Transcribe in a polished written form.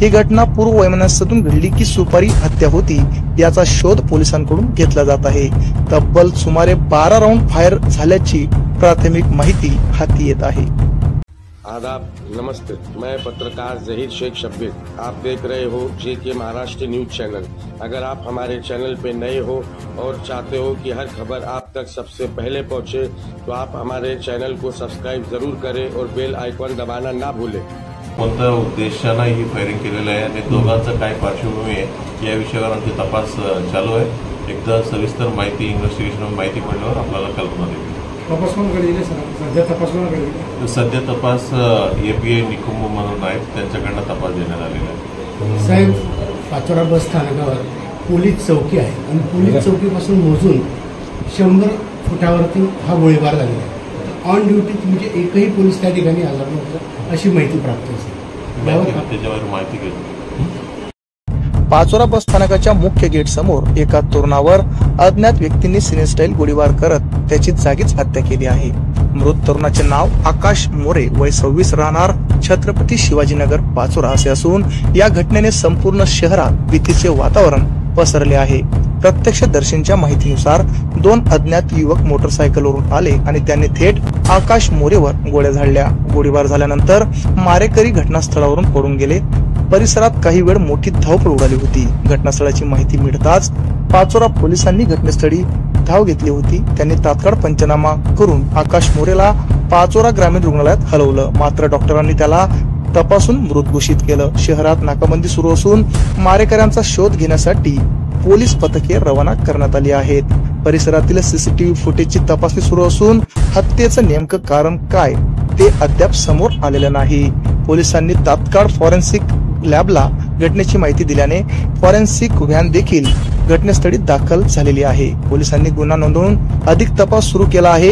ही घटना पूर्व वैमनस्यातून घडली की सुपारी हत्या होती याचा शोध पोलिसांकडून घेतला जात आहे। तब्बल सुमारे 12 राउंड फायर झाल्याची प्राथमिक माहिती हाती येत आहे। आदाब, नमस्ते। मैं पत्रकार जहीर शेख शब्बीर, आप देख रहे हो जेके महाराष्ट्र न्यूज चैनल। अगर आप हमारे चैनल पे नए हो और चाहते हो कि हर खबर आप तक सबसे पहले पहुंचे, तो आप हमारे चैनल को सब्सक्राइब जरूर करें और बेल आइकॉन दबाना ना भूलें। कोणत्या उद्देशाने ही फायरिंग केलेलं आहे आणि दोघांचं काय पार्श्वभूमी आहे या विषयावर आमचे तपास चालू आहे। एकदा सविस्तर माहिती इन्व्हेस्टिगेशन माहिती पडल्यावर आपल्याला कल्पना देईल। सध्या तपास एपीआय निकुंभ म्हणून आहेत, त्यांच्याकडनं तपास देण्यात आलेला आहे। साहेब, पाचोरा बस स्थानकावर पोलीस चौकी आहे आणि पोलीस चौकीपासून मोजून 100 फुटावरती हा गोळीबार झालेला आहे। ऑन ड्युटी म्हणजे एकही पोलीस त्या ठिकाणी हजर नव्हता अशी माहिती प्राप्त झाली। त्याच्यावर माहिती घेतो। पाचोरा बस स्थानकाच्या मुख्य गेट समोर एका तरुणावर अज्ञात व्यक्तींनी सिनेस्टाईल गोळीबार करत त्याची जागीच हत्या केली आहे। मृत तरुणाचे नाव आकाश मोरे, वय 26, राहणार छत्रपती शिवाजीनगर पाचोरा असे असून या घटनेने संपूर्ण शहरात भीतीचे वातावरण पसरले आहे। प्रत्यक्षदर्शींच्या माहितीनुसार 2 अज्ञात युवक मोटरसायकलवरून आले आणि त्यांनी थेट आकाश मोरेवर गोळ्या झाडल्या। गोळीबार झाल्यानंतर मारेकरी घटनास्थळावरून पळून गेले। परिसरात काही वेळ मोठी धावपळ उडाली होती। घटनास्थळाची माहिती मिळताच पाचोरा पोलिसांनी घटनास्थळी धाव घेतली होती। त्यांनी तात्काळ पंचनामा करून आकाश मोरेला पाचोरा ग्रामीण रुग्णालयात हलवलं, मात्र डॉक्टरांनी त्याला तपासून मृत घोषित केलं। शहरात नाकाबंदी सुरू असून मारेकऱ्यांचा शोध घेण्यासाठी पोलीस पथके रवाना करण्यात आली आहेत। परिसरातील सीसीटीव्ही फुटेजची तपासणी सुरू असून हत्येचं नेमकं कारण काय ते अद्याप समोर आलेलं नाही। पोलिसांनी तात्काळ फॉरेन्सिक लॅबला घटनेची माहिती दिल्याने फॉरेन्सिक व्हॅन देखील घटनास्थळी दाखल झालेली आहे। पोलिसांनी गुन्हा नोंदवून अधिक तपास सुरू केला आहे।